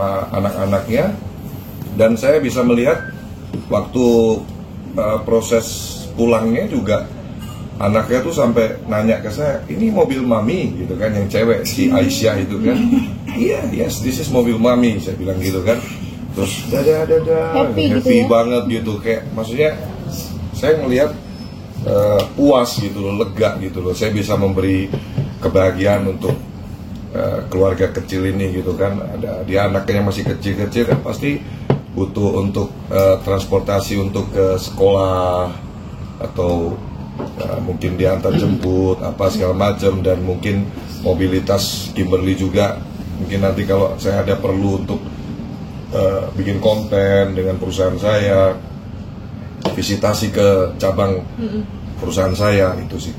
sama anak-anaknya, dan saya bisa melihat waktu proses pulangnya juga anaknya tuh sampai nanya ke saya, ini mobil mami gitu kan, yang cewek si Aisyah itu kan. Iya, yes, this is mobil mami, saya bilang gitu kan. Terus dadah happy gitu ya? Banget gitu, kayak maksudnya saya ngelihat puas gitu loh, lega gitu loh, saya bisa memberi kebahagiaan untuk keluarga kecil ini gitu kan. Ada dia anaknya masih kecil-kecil kan, pasti butuh untuk transportasi untuk ke sekolah atau mungkin diantar jemput apa segala macam, dan mungkin mobilitas Kimberly juga mungkin nanti kalau saya ada perlu untuk bikin konten dengan perusahaan saya, visitasi ke cabang perusahaan saya, itu sih.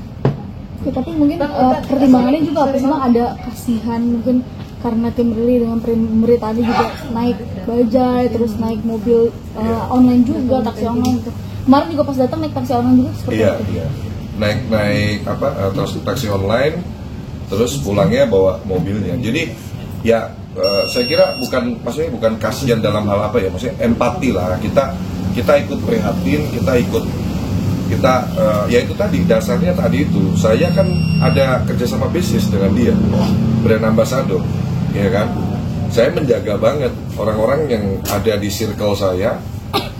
Ya, tapi mungkin pertimbangannya juga apa sih Bang? Ada kasihan mungkin karena Kimberly dengan pemberitaannya juga naik bajai, terus naik mobil online juga, taksi online gitu. Kemarin juga pas datang naik taksi online juga seperti itu. Iya, naik taksi online, terus pulangnya bawa mobilnya. Jadi ya saya kira maksudnya bukan kasihan dalam hal apa ya, maksudnya empati lah, kita ikut prihatin, ya itu tadi dasarnya tadi itu, saya kan ada kerjasama bisnis dengan dia, brand ambassador, ya kan. Saya menjaga banget orang-orang yang ada di circle saya,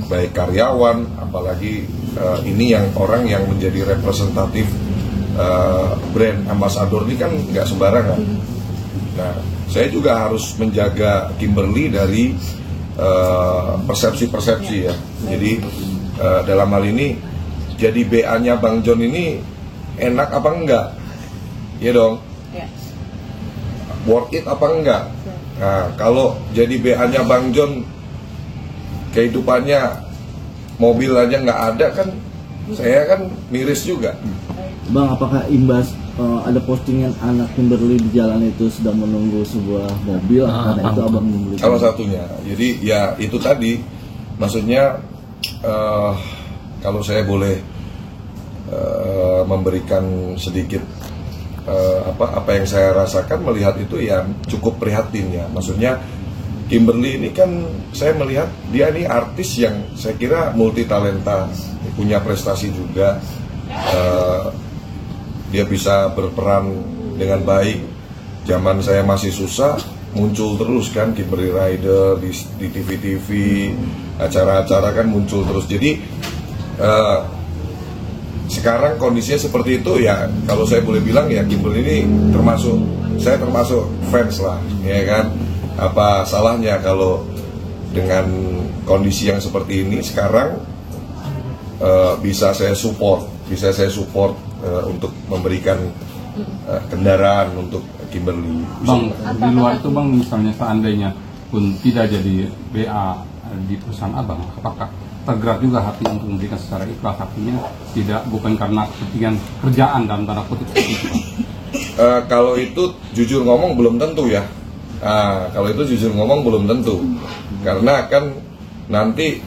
baik karyawan, apalagi ini yang orang yang menjadi representatif brand ambassador ini kan nggak sembarangan. Nah, saya juga harus menjaga Kimberly dari persepsi-persepsi ya. Jadi dalam hal ini, jadi BA-nya Bang John ini enak apa enggak? Iya dong. Worth it apa enggak? Nah, kalau jadi BA-nya Bang John, kehidupannya mobil aja nggak ada kan, saya kan miris juga. Bang, apakah imbas ada postingan anak Kimberly di jalan itu sedang menunggu sebuah mobil, karena itu abang membeli? Salah satunya. Jadi ya itu tadi, maksudnya kalau saya boleh memberikan sedikit apa yang saya rasakan melihat itu, ya cukup prihatin ya. Maksudnya Kimberly ini kan saya melihat dia ini artis yang saya kira multi talenta, punya prestasi juga. Dia bisa berperan dengan baik. Zaman saya masih susah, muncul terus kan Kimberly Rider di TV-TV, acara-acara kan muncul terus. Jadi sekarang kondisinya seperti itu ya, kalau saya boleh bilang ya Kimberly ini saya termasuk fans lah, ya kan. Apa salahnya kalau dengan kondisi yang seperti ini sekarang bisa saya support untuk memberikan kendaraan untuk Kimberly. Bang, di luar itu Bang, misalnya seandainya pun tidak jadi BA di perusahaan Abang, apakah tergerak juga hati untuk memberikan secara ikhlas, hatinya bukan karena kepentingan kerjaan dalam tanda kutip itu, Bang? Kalau itu jujur ngomong belum tentu ya. Kalau itu jujur ngomong belum tentu, karena kan nanti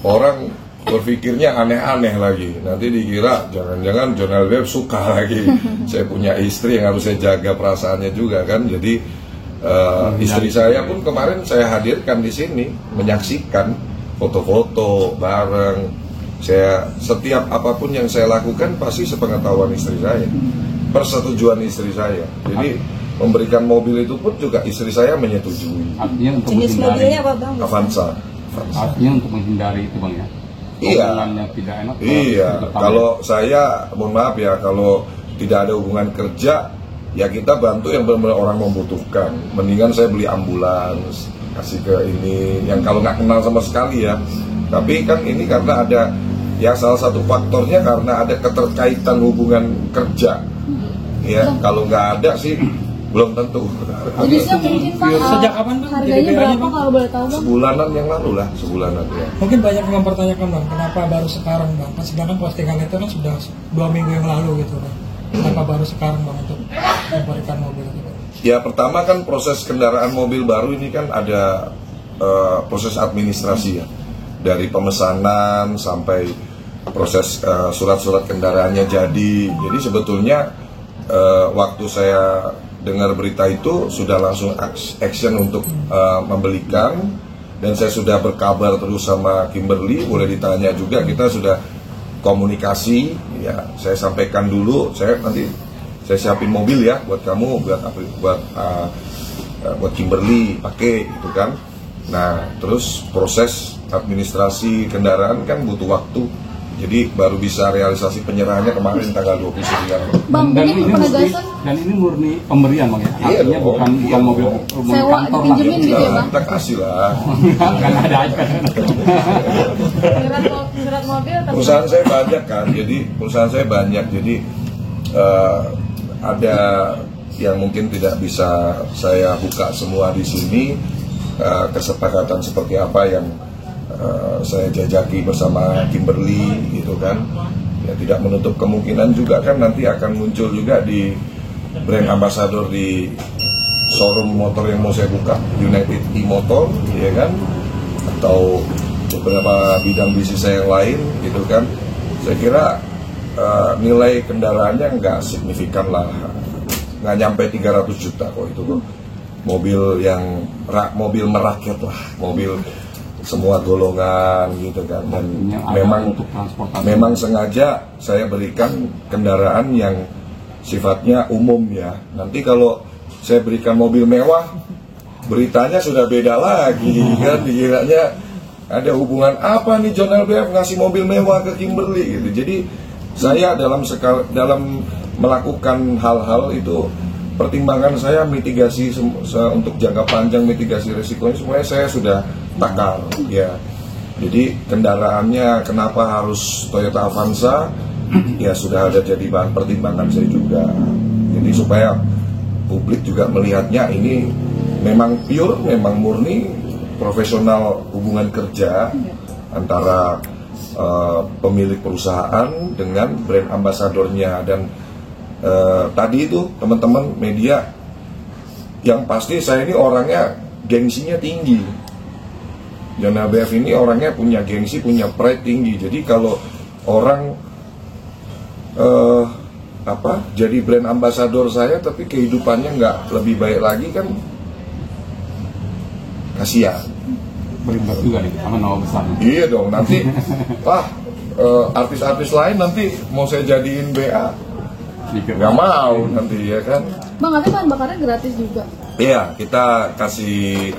orang berpikirnya aneh-aneh lagi. Nanti dikira jangan-jangan John Web suka lagi. Saya punya istri yang harus saya jaga perasaannya juga kan. Jadi istri saya pun kemarin saya hadirkan di sini menyaksikan foto-foto bareng. Setiap apapun yang saya lakukan pasti sepengetahuan istri saya, persetujuan istri saya. Jadi memberikan mobil itu pun juga istri saya menyetujui. Artinya untuk jenis mobilnya apa Bang? Avanza. Artinya untuk menghindari itu Bang ya. Iya. Yang tidak enak. Iya. Kalau saya, mohon maaf ya, kalau tidak ada hubungan kerja, ya kita bantu yang benar-benar orang membutuhkan. Mendingan saya beli ambulans, kasih ke ini, yang kalau nggak kenal sama sekali ya. Tapi kan ini karena ada, ya salah satu faktornya karena ada keterkaitan hubungan kerja. Ya, kalau nggak ada sih belum tentu. Jenisnya mungkin Pak, sejak kapan Bang? harganya berapa kalau boleh tahu Bang? Sebulanan yang lalu lah, sebulanan ya. Mungkin banyak yang mempertanyakan Bang, kenapa baru sekarang Bang? Kan sedangkan postingan itu kan sudah 2 minggu yang lalu gitu Bang. Kenapa baru sekarang Bang untuk memberikan mobil itu? Ya pertama kan proses kendaraan mobil baru ini kan ada proses administrasi ya, dari pemesanan sampai proses surat-surat kendaraannya jadi. Jadi sebetulnya waktu saya dengar berita itu sudah langsung action untuk membelikan, dan saya sudah berkabar terus sama Kimberly, boleh ditanya juga, kita sudah komunikasi ya. Saya sampaikan dulu, saya siapin mobil ya buat kamu, buat Kimberly pakai gitu kan. Nah, terus proses administrasi kendaraan kan butuh waktu. Jadi baru bisa realisasi penyerahannya kemarin tanggal 29. Bang, mungkin penegasan. Dan ini murni pemberian Bang ya? Iya Artinya dong, bukan iya mobil dong. Sewa, kantor lah. dipinjemin gitu ya Bang? Kita kasih lah. Kan ada aja. Surat mobil tapi Perusahaan saya banyak kan, jadi perusahaan saya banyak, jadi ada yang mungkin tidak bisa saya buka semua di sini, kesepakatan seperti apa yang saya jajaki bersama Kimberly gitu kan. Ya, tidak menutup kemungkinan juga kan nanti akan muncul juga di brand ambassador di showroom motor yang mau saya buka, United E-Motor ya kan, atau beberapa bidang bisnis saya yang lain gitu kan. Saya kira nilai kendaraannya nggak signifikan lah, nggak nyampe 300 juta kok itu kok. Mobil yang mobil merakyat lah, mobil semua golongan gitu kan. Dan memang sengaja saya berikan kendaraan yang sifatnya umum ya. Nanti kalau saya berikan mobil mewah, beritanya sudah beda lagi kan, dikiranya ada hubungan apa nih John LBF ngasih mobil mewah ke Kimberly gitu. Jadi saya dalam melakukan hal-hal itu, pertimbangan saya mitigasi untuk jangka panjang, mitigasi risikonya semuanya saya sudah takar ya. Jadi kendaraannya kenapa harus Toyota Avanza ya sudah ada jadi bahan pertimbangan saya juga. Jadi supaya publik juga melihatnya ini memang pure, memang murni profesional hubungan kerja antara pemilik perusahaan dengan brand ambasadornya. Dan tadi itu teman-teman media, yang pasti saya ini orangnya gengsinya tinggi. John LBF ini orangnya punya gengsi, punya pride tinggi. Jadi kalau orang jadi brand ambasador saya tapi kehidupannya nggak lebih baik lagi kan kasihan. Berimbas juga nih sama nama besar. Iya dong, nanti artis-artis lain nanti mau saya jadiin BA nggak mau nanti ya kan. Bang, tapi bahan bakarnya gratis juga. Iya, kita kasih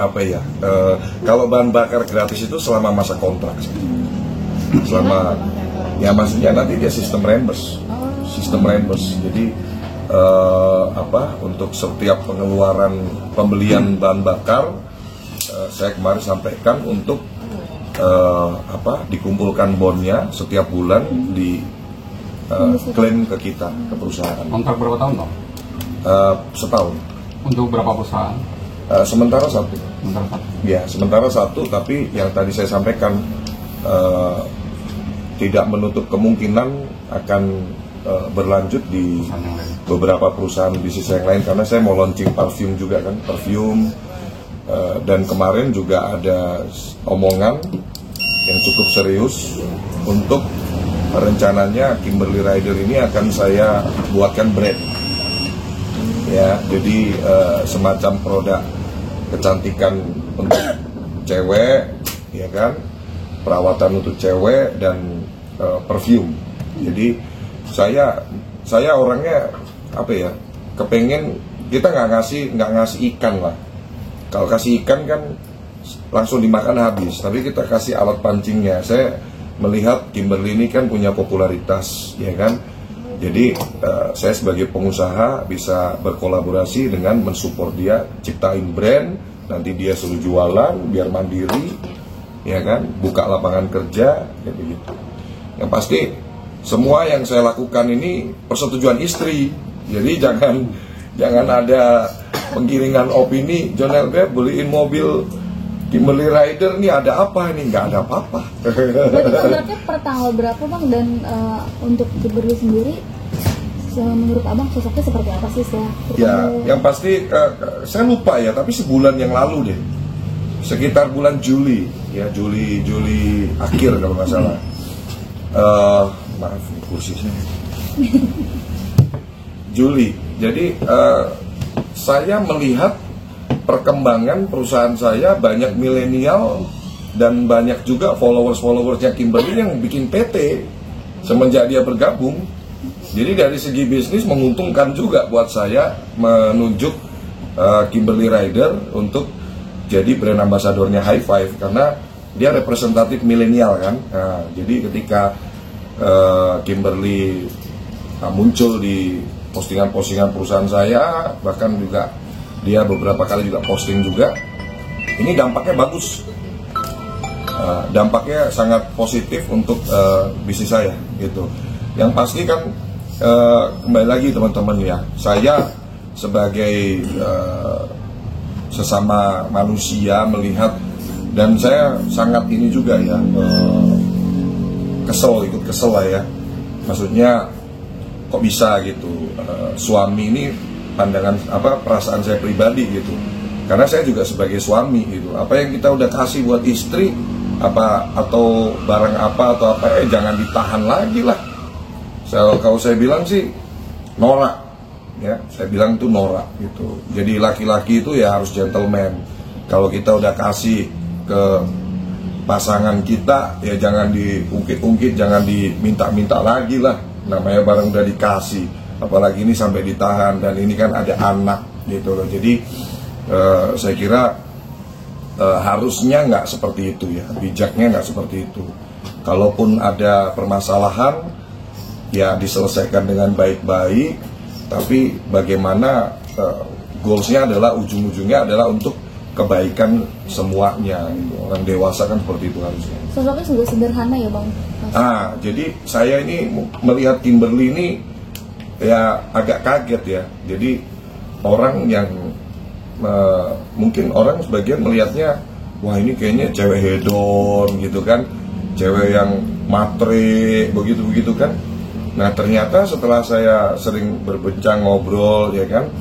kalau bahan bakar gratis itu selama masa kontrak sih. Selama ya maksudnya nanti dia sistem reimburse. Jadi untuk setiap pengeluaran pembelian bahan bakar, saya kemarin sampaikan untuk dikumpulkan bonnya setiap bulan di klaim ke kita, ke perusahaan. Kontrak berapa tahun Bang? Setahun. Untuk berapa perusahaan? Sementara satu. Ya, sementara satu, tapi yang tadi saya sampaikan tidak menutup kemungkinan akan berlanjut di beberapa perusahaan bisnis yang lain, karena saya mau launching parfum juga kan, parfum. Dan kemarin juga ada omongan yang cukup serius untuk rencananya Kimberly Rider ini akan saya buatkan brand ya. Jadi semacam produk kecantikan untuk cewek ya kan, perawatan untuk cewek dan parfum. Jadi saya orangnya kepengen kita nggak ngasih ikan lah. Kalau kasih ikan kan langsung dimakan habis, tapi kita kasih alat pancingnya. Saya melihat Kimberly ini kan punya popularitas, ya kan. Jadi saya sebagai pengusaha bisa berkolaborasi dengan mensupport dia, ciptain brand, nanti dia suruh jualan biar mandiri, ya kan, buka lapangan kerja, kayak begitu. Yang pasti semua yang saya lakukan ini persetujuan istri, jadi jangan ada penggiringan opini, John LBF beliin mobil Kimberly Rider nih ada apa ini? Nggak ada apa-apa. Berarti kontraknya per tanggal berapa Bang? Dan untuk Kimberly sendiri, menurut Abang sosoknya seperti apa sih saya? Ya, yang pasti saya lupa ya, tapi sebulan yang lalu deh, sekitar bulan Juli, ya Juli akhir kalau nggak salah. Maaf kursi saya. Juli. Jadi saya melihat perkembangan perusahaan saya banyak milenial dan banyak juga followers-followersnya Kimberly yang bikin PT semenjak dia bergabung. Jadi dari segi bisnis menguntungkan juga buat saya menunjuk Kimberly Rider untuk jadi brand ambasadornya High Five karena dia representatif milenial kan. Nah, jadi ketika Kimberly muncul di postingan-postingan perusahaan saya, bahkan juga dia beberapa kali juga posting juga, ini dampaknya bagus. Dampaknya sangat positif untuk bisnis saya gitu. Yang pasti kan kembali lagi teman-teman ya, saya sebagai sesama manusia melihat, dan saya sangat ini juga ya ikut kesel lah ya, maksudnya kok bisa gitu, suami ini pandangan perasaan saya pribadi gitu, karena saya juga sebagai suami gitu, apa yang kita udah kasih buat istri atau barang apa atau apa jangan ditahan lagi lah. Kalau saya bilang sih norak ya, saya bilang itu norak gitu. Jadi laki-laki itu ya harus gentleman. Kalau kita udah kasih ke pasangan kita ya jangan diungkit-ungkit, jangan diminta-minta lagi lah. Namanya barang udah dikasih, apalagi ini sampai ditahan, dan ini kan ada anak gitu loh. Jadi saya kira harusnya nggak seperti itu ya, bijaknya nggak seperti itu. Kalaupun ada permasalahan ya diselesaikan dengan baik-baik, tapi bagaimana goalsnya adalah ujung-ujungnya adalah untuk kebaikan semuanya. Orang dewasa kan seperti itu harusnya. Sosoknya juga sederhana ya Bang. Jadi saya ini melihat Kimberly ini ya agak kaget ya. Jadi orang yang mungkin orang sebagian melihatnya, wah ini kayaknya cewek hedon gitu kan, cewek yang matre begitu kan. Nah ternyata setelah saya sering berbincang ngobrol ya kan,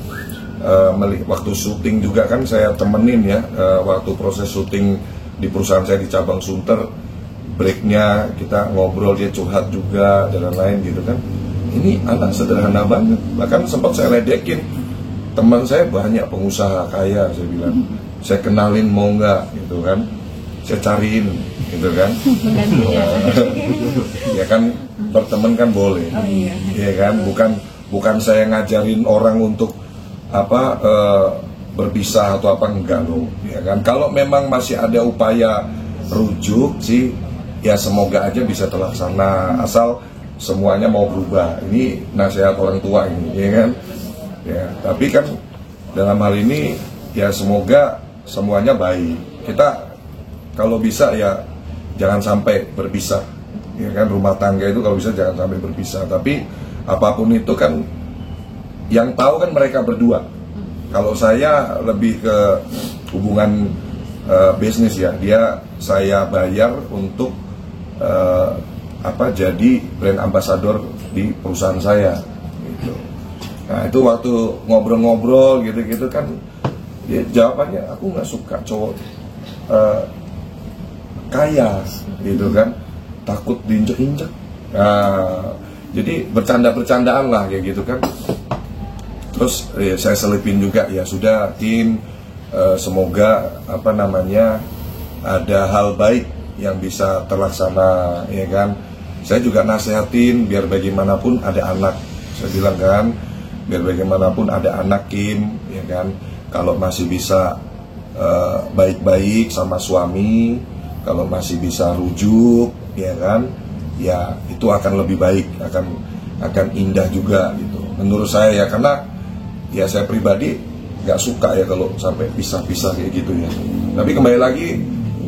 waktu syuting juga kan saya temenin ya, waktu proses syuting di perusahaan saya di cabang Sunter, breaknya kita ngobrol, dia curhat juga dan lain-lain gitu kan. Ini anak sederhana banget, bahkan sempat saya ledekin, teman saya banyak pengusaha kaya, saya bilang, saya kenalin mau nggak gitu kan, saya cariin gitu kan. Ya kan berteman kan boleh, ya kan, bukan saya ngajarin orang untuk berpisah atau apa, enggak loh, ya kan. Kalau memang masih ada upaya rujuk sih, ya semoga aja bisa terlaksana, asal semuanya mau berubah. Ini nasihat orang tua ini, ya kan. Ya, tapi kan dalam hal ini ya semoga semuanya baik. Kita kalau bisa ya jangan sampai berpisah, ya kan. Rumah tangga itu kalau bisa jangan sampai berpisah. Tapi apapun itu kan yang tahu kan mereka berdua. Kalau saya lebih ke hubungan bisnis ya, saya bayar untuk jadi brand ambassador di perusahaan saya gitu. Nah itu waktu ngobrol-ngobrol gitu-gitu kan, dia jawabannya, aku nggak suka cowok kaya gitu kan, takut diinjek-injek. Nah, jadi bercanda-bercandaan lah kayak gitu kan. Terus saya selipin juga, ya sudah tim, semoga ada hal baik yang bisa terlaksana, ya kan. Saya juga nasehatin biar bagaimanapun ada anak, saya bilang kan, biar bagaimanapun ada anak Kim, ya kan. Kalau masih bisa baik-baik sama suami, kalau masih bisa rujuk, ya kan, ya itu akan lebih baik, akan indah juga gitu. Menurut saya ya, karena ya saya pribadi nggak suka ya kalau sampai pisah-pisah kayak gitu ya. Tapi kembali lagi,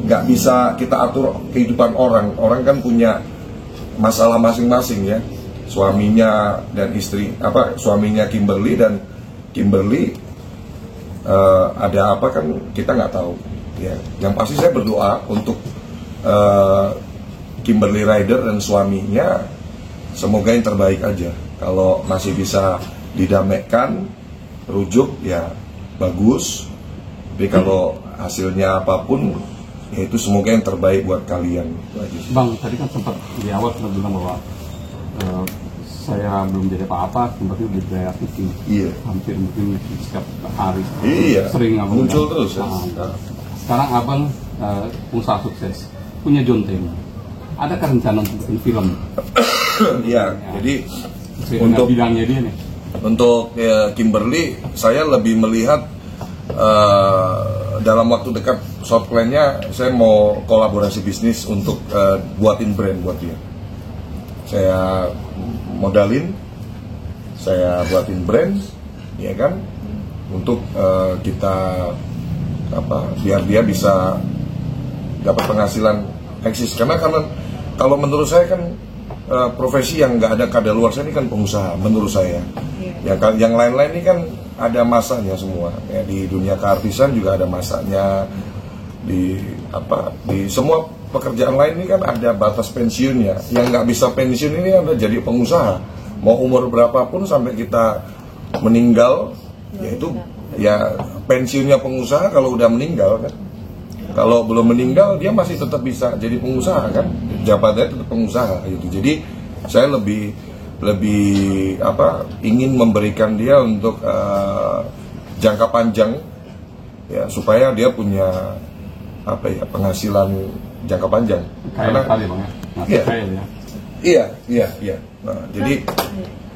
nggak bisa kita atur kehidupan orang. Orang kan punya masalah masing-masing ya. Suaminya dan suaminya Kimberly dan Kimberly ada apa kan kita nggak tahu ya. Yang pasti saya berdoa untuk Kimberly Rider dan suaminya, semoga yang terbaik aja. Kalau masih bisa didamaikan, rujuk ya bagus. Tapi kalau hasilnya apapun, ya itu semoga yang terbaik buat kalian. Itu aja. Bang, tadi kan sempat di awal kita bilang bahwa saya belum jadi apa-apa, seperti udah dibayar itu. Iya. Hampir mungkin setiap hari. Iya. Sering abang Muncul kan? terus ya. Nah, sekarang abang pengusaha sukses, punya Jonten. Adakah rencana untuk bikin film? Iya. Jadi Dengan untuk bidangnya dia nih. untuk Kimberly, saya lebih melihat dalam waktu dekat short plan-nya saya mau kolaborasi bisnis untuk buatin brand buat dia. Saya modalin, saya buatin brand, ya kan, untuk kita biar dia bisa dapat penghasilan eksis. Karena kalau menurut saya kan profesi yang nggak ada kadaluarsa ini kan pengusaha, menurut saya. Yang lain-lain ini kan ada masanya semua. Ya, di dunia keartisan juga ada masanya. Di semua pekerjaan lain ini kan ada batas pensiunnya. Yang nggak bisa pensiun ini adalah jadi pengusaha. Mau umur berapapun sampai kita meninggal, yaitu ya pensiunnya pengusaha kalau udah meninggal kan. Kalau belum meninggal dia masih tetap bisa jadi pengusaha kan, jabatannya tetap pengusaha gitu. Jadi saya lebih ingin memberikan dia untuk jangka panjang ya, supaya dia punya penghasilan jangka panjang. Kaya kali bang ya, masih Iya. kaya ya. Iya. Nah, jadi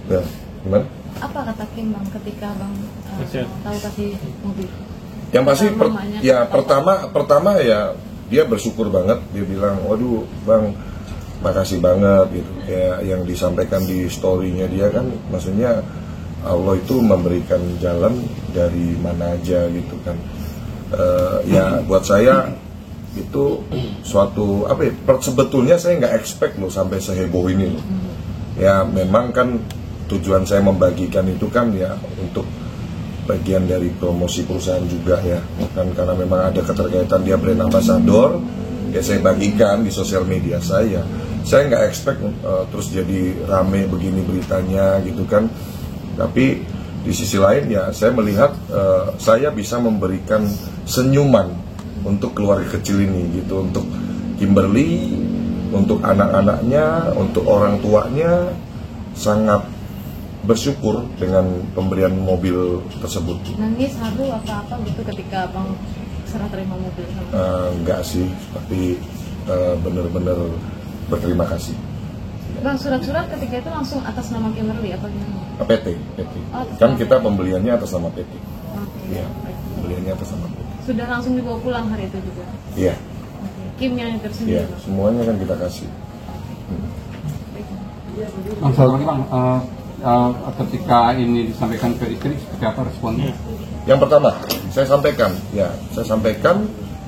ya, gimana? Apa kata Kim bang ketika bang tahu kasih mobil? Yang pasti Mamanya pertama ya dia bersyukur banget. Dia bilang, waduh bang, makasih banget gitu. Kayak yang disampaikan di story-nya dia kan, maksudnya Allah itu memberikan jalan dari mana aja gitu kan. Ya buat saya itu suatu sebetulnya saya nggak expect loh sampai seheboh ini loh. Ya memang kan tujuan saya membagikan itu kan ya untuk bagian dari promosi perusahaan juga ya, kan karena memang ada keterkaitan dia brand ambassador ya, saya bagikan di sosial media saya nggak expect terus jadi rame begini beritanya gitu kan. Tapi di sisi lain ya saya melihat saya bisa memberikan senyuman untuk keluarga kecil ini gitu, untuk Kimberly, untuk anak-anaknya, untuk orang tuanya. Sangat bersyukur dengan pemberian mobil tersebut. Nangis, haru, apa gitu ketika bang serah terima mobil sama? Enggak sih, tapi benar-benar berterima kasih. Bang, surat-surat ketika itu langsung atas nama Kimberly apa gimana? PT. Oh, Kan kita pembeliannya atas nama PT. Oke. Iya, pembeliannya atas nama PT. Sudah langsung dibawa pulang hari itu juga? Iya, Oke. Kim yang nyetir sendiri iya, bang? semuanya kan kita kasih. Bang, satu lagi bang, ketika ini disampaikan ke istri, seperti apa responnya? Yang pertama, saya sampaikan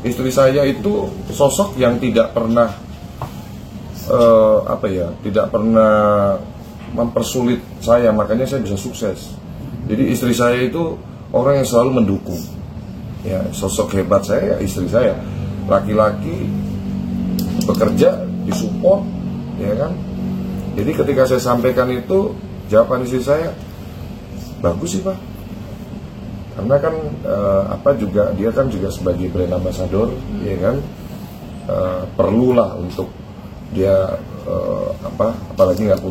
istri saya itu sosok yang tidak pernah tidak pernah mempersulit saya, makanya saya bisa sukses. Jadi istri saya itu orang yang selalu mendukung. Ya, sosok hebat saya ya istri saya. Laki-laki bekerja disupport, ya kan. Jadi ketika saya sampaikan itu, jawaban istri saya, bagus sih Pak. Karena kan dia kan juga sebagai brand ambassador, ya kan, perlulah untuk dia apalagi nggak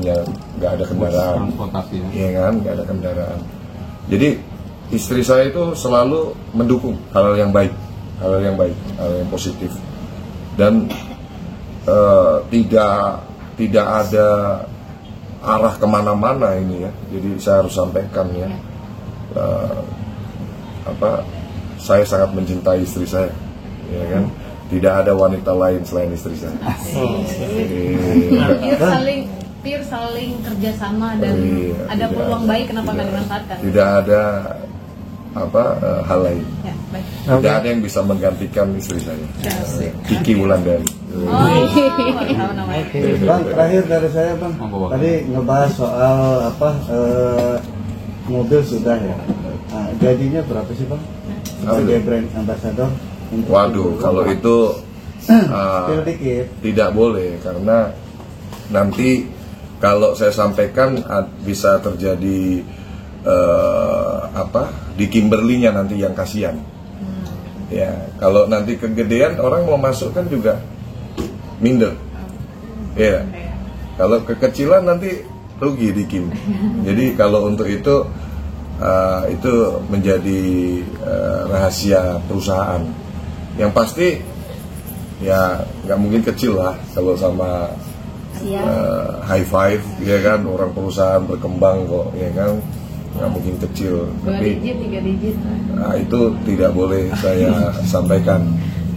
ada kendaraan, Transportasi ya. ya kan, nggak ada kendaraan. Jadi istri saya itu selalu mendukung hal yang baik, hal yang positif, dan tidak ada arah kemana-mana ini ya. Jadi saya harus sampaikan ya, saya sangat mencintai istri saya, ya kan. Tidak ada wanita lain selain istri saya. Pure saling kerjasama dan Iya, ada tidak peluang ada. baik, kenapa nggak dimanfaatkan? Tidak ada hal lain. Ya, baik. Tidak ada yang bisa menggantikan istri saya. Kiki Wulandari. Oh, tahu namanya. Bang, terakhir dari saya bang, tadi ngebahas soal mobil sudah ya. Nah, gajinya berapa sih bang? Sebagai brand ambassador? Waduh, kalau itu dikit. tidak boleh, karena nanti kalau saya sampaikan bisa terjadi di Kimberly-nya nanti yang kasihan. Ya, kalau nanti kegedean orang mau masuk kan juga minder. Ya. Kalau kekecilan nanti rugi di Kim. Jadi kalau untuk itu menjadi rahasia perusahaan. Yang pasti ya nggak mungkin kecil lah kalau sama high five, ya kan, orang perusahaan berkembang kok, ya kan, nggak mungkin kecil. 2 Tapi digit, 3 digit. nah, itu tidak boleh saya sampaikan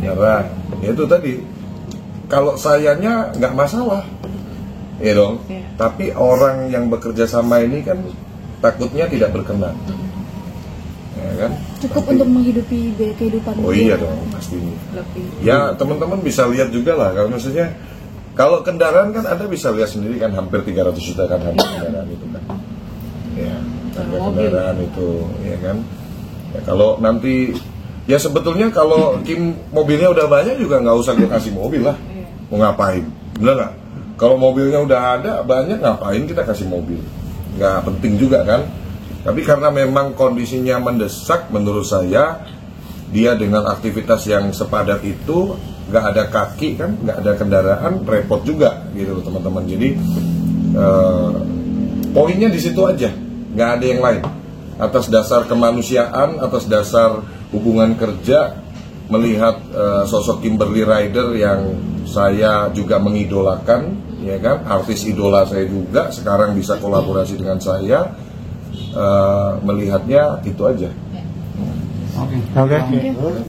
karena ya itu tadi, kalau sayanya nggak masalah, ya dong. Iya. Tapi orang yang bekerja sama ini kan takutnya tidak berkenan, ya kan? Cukup Tapi- untuk menghidupi kehidupan. Oh iya dong, pastinya. Lebih. Ya teman-teman bisa lihat juga lah, kalau maksudnya kalau kendaraan kan Anda bisa lihat sendiri kan, hampir 300 juta kan harga kendaraan itu kan, ya harga Mobil. kendaraan itu, ya kan. Ya, kalau nanti ya sebetulnya kalau Kim mobilnya udah banyak juga nggak usah gue kasih mobil lah, mau ngapain, bener nggak? Kalau mobilnya udah ada banyak, ngapain kita kasih mobil? Nggak penting juga kan. Tapi karena memang kondisinya mendesak, menurut saya dia dengan aktivitas yang sepadat itu, nggak ada kaki kan, nggak ada kendaraan, repot juga gitu loh teman-teman. Jadi poinnya di situ aja, nggak ada yang lain. Atas dasar kemanusiaan, atas dasar hubungan kerja, melihat sosok Kimberly Rider yang saya juga mengidolakan, ya kan, artis idola saya juga, sekarang bisa kolaborasi dengan saya, melihatnya itu aja. Oke. Oke.